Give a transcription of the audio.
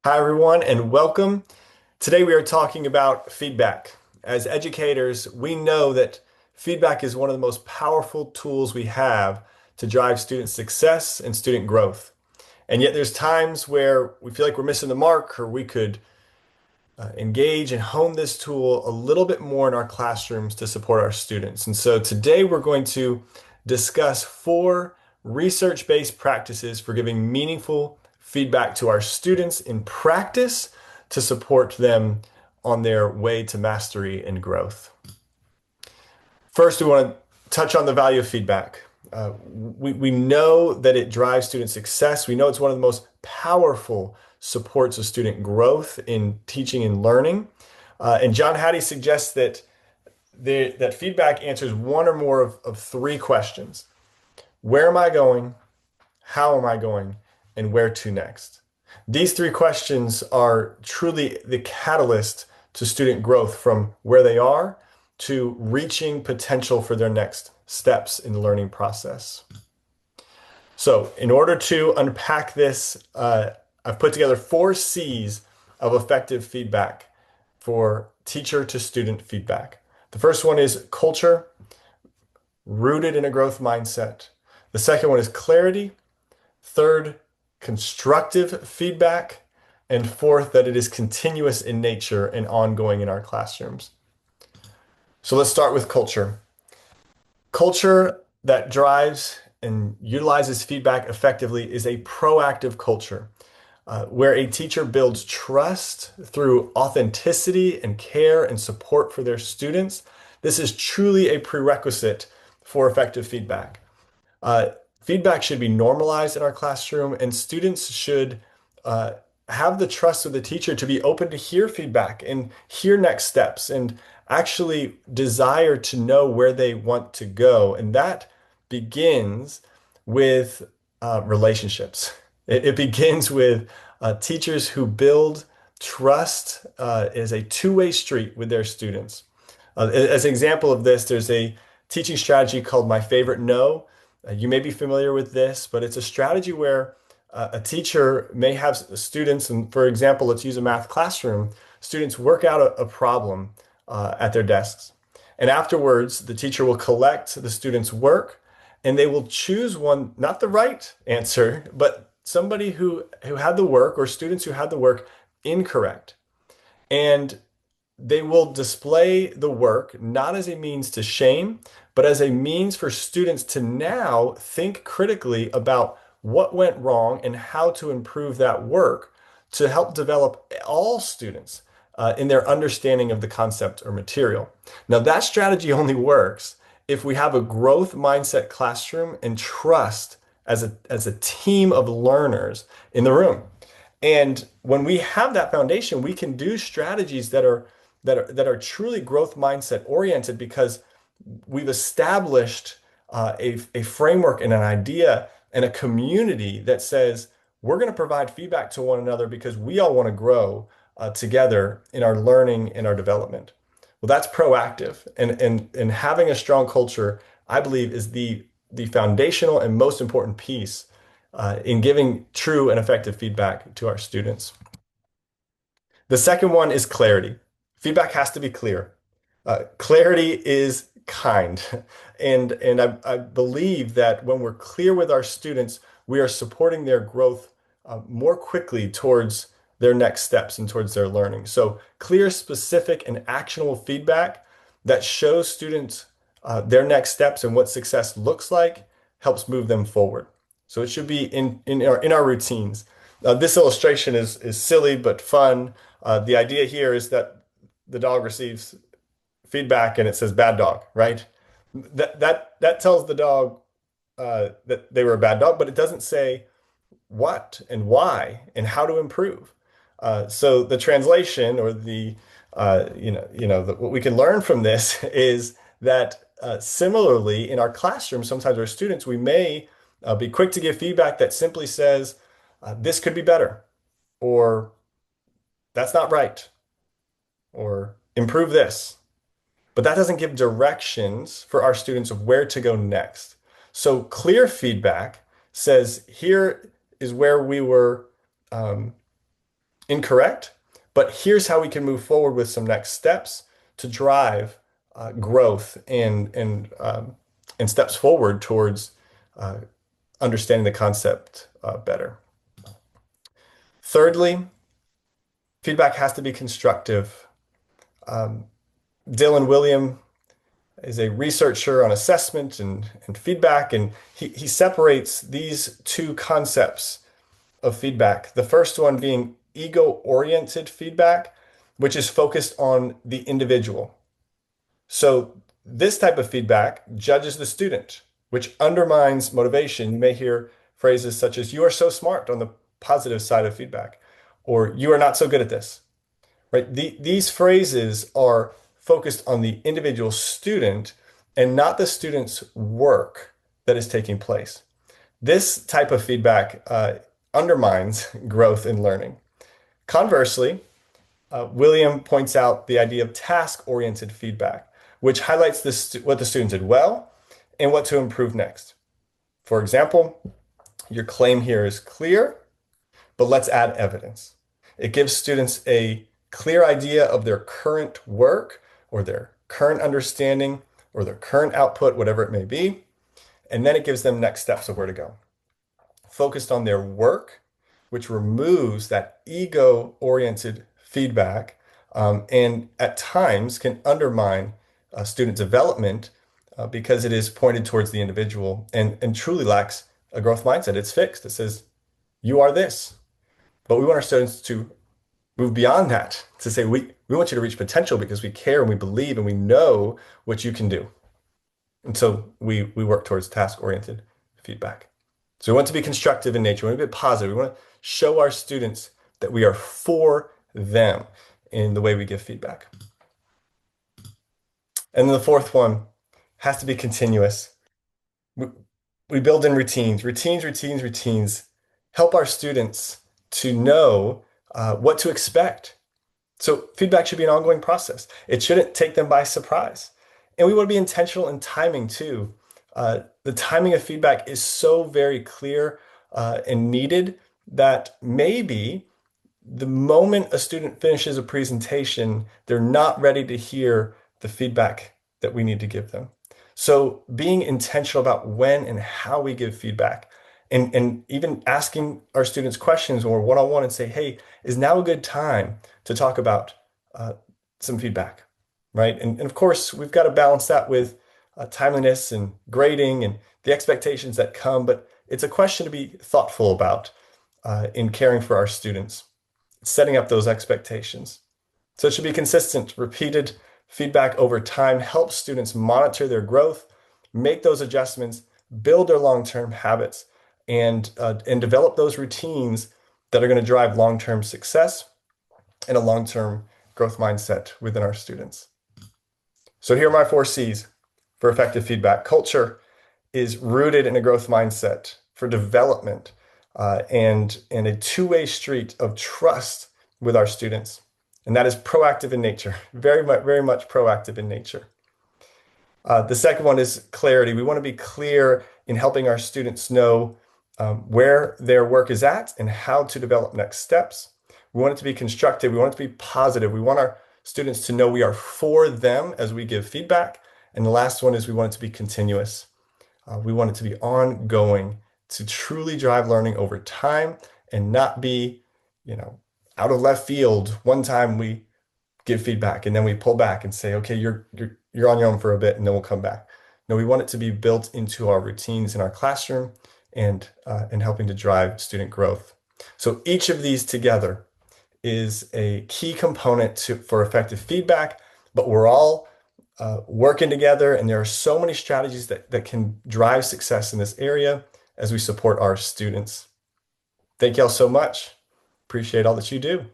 Hi, everyone, and welcome. Today, we are talking about feedback. As educators, we know that feedback is one of the most powerful tools we have to drive student success and student growth. And yet, there's times where we feel like we're missing the mark, or we could engage and hone this tool a little bit more in our classrooms to support our students. And so, today, we're going to discuss four research-based practices for giving meaningful feedback to our students in practice to support them on their way to mastery and growth. First, we want to touch on the value of feedback. We know that it drives student success. We know it's one of the most powerful supports of student growth in teaching and learning. And John Hattie suggests that feedback answers one or more of three questions. Where am I going? How am I going? And where to next? These three questions are truly the catalyst to student growth from where they are to reaching potential for their next steps in the learning process. So, in order to unpack this, I've put together four C's of effective feedback for teacher to student feedback. The first one is culture, rooted in a growth mindset. The second one is clarity. Third, constructive feedback. And fourth, that it is continuous in nature and ongoing in our classrooms. So let's start with culture. Culture that drives and utilizes feedback effectively is a proactive culture where a teacher builds trust through authenticity and care and support for their students. This is truly a prerequisite for effective feedback. Uh, Feedback should be normalized in our classroom, and students should have the trust of the teacher to be open to hear feedback and hear next steps and actually desire to know where they want to go. And that begins with relationships. It begins with teachers who build trust as a two-way street with their students. As an example of this, there's a teaching strategy called My Favorite No. You may be familiar with this, but it's a strategy where a teacher may have students, and for example, let's use a math classroom, students work out a problem at their desks. And afterwards, the teacher will collect the students' work and they will choose one, not the right answer, but somebody who had the work or students who had the work incorrect. And they will display the work not as a means to shame, but as a means for students to now think critically about what went wrong and how to improve that work to help develop all students in their understanding of the concept or material. Now, that strategy only works if we have a growth mindset classroom and trust as a team of learners in the room. And when we have that foundation, we can do strategies that are truly growth mindset oriented because we've established a framework and an idea and a community that says we're going to provide feedback to one another because we all want to grow together in our learning and our development. Well, that's proactive, and having a strong culture, I believe, is the foundational and most important piece in giving true and effective feedback to our students. The second one is clarity. Feedback has to be clear. Clarity is kind. And I believe that when we're clear with our students, we are supporting their growth more quickly towards their next steps and towards their learning. So clear, specific, and actionable feedback that shows students their next steps and what success looks like helps move them forward. So it should be in our routines. This illustration is silly but fun. The idea here is that the dog receives feedback and it says bad dog, right? That tells the dog that they were a bad dog, but it doesn't say what and why and how to improve. So the translation or what we can learn from this is that similarly in our classroom, sometimes our students, we may be quick to give feedback that simply says, this could be better, or that's not right, or improve this. But that doesn't give directions for our students of where to go next. So clear feedback says, here is where we were incorrect, but here's how we can move forward with some next steps to drive growth and steps forward towards uh, understanding the concept better. Thirdly, feedback has to be constructive. Um, Dylan Wiliam is a researcher on assessment and feedback, and he separates these two concepts of feedback. The first one being ego-oriented feedback, which is focused on the individual. So this type of feedback judges the student, which undermines motivation. You may hear phrases such as, "You are so smart," on the positive side of feedback, or "You are not so good at this." Right? These phrases are focused on the individual student and not the student's work that is taking place. This type of feedback undermines growth in learning. Conversely, Wiliam points out the idea of task-oriented feedback, which highlights what the student did well and what to improve next. For example, your claim here is clear, but let's add evidence. It gives students a clear idea of their current work or their current understanding or their current output, whatever it may be, and then it gives them next steps of where to go. Focused on their work, which removes that ego-oriented feedback and at times can undermine student development because it is pointed towards the individual and truly lacks a growth mindset. It's fixed. It says, you are this. But we want our students to move beyond that, to say, we want you to reach potential because we care and we believe and we know what you can do. And so we work towards task-oriented feedback. So we want to be constructive in nature. We want to be positive. We want to show our students that we are for them in the way we give feedback. And then the fourth one has to be continuous. We build in routines. Routines help our students to know what to expect. So feedback should be an ongoing process. It shouldn't take them by surprise. And we want to be intentional in timing too. The timing of feedback is so very clear and needed that maybe the moment a student finishes a presentation, they're not ready to hear the feedback that we need to give them. So being intentional about when and how we give feedback and even asking our students questions or one-on-one and say, hey, is now a good time to talk about some feedback, right? And of course, we've got to balance that with timeliness and grading and the expectations that come, but it's a question to be thoughtful about in caring for our students, setting up those expectations. So it should be consistent, repeated feedback over time helps students monitor their growth, make those adjustments, build their long-term habits, and develop those routines that are going to drive long-term success and a long-term growth mindset within our students. So here are my 4 C's for effective feedback. Culture is rooted in a growth mindset for development and a two-way street of trust with our students. And that is proactive in nature, very much proactive in nature. The second one is clarity. We want to be clear in helping our students know where their work is at and how to develop next steps. We want it to be constructive. We want it to be positive. We want our students to know we are for them as we give feedback. And the last one is we want it to be continuous. We want it to be ongoing to truly drive learning over time and not be, out of left field. One time we give feedback and then we pull back and say, okay, you're on your own for a bit and then we'll come back. No, we want it to be built into our routines in our classroom and helping to drive student growth. So each of these together is a key component for effective feedback, but we're all working together and there are so many strategies that can drive success in this area as we support our students. Thank y'all so much. Appreciate all that you do.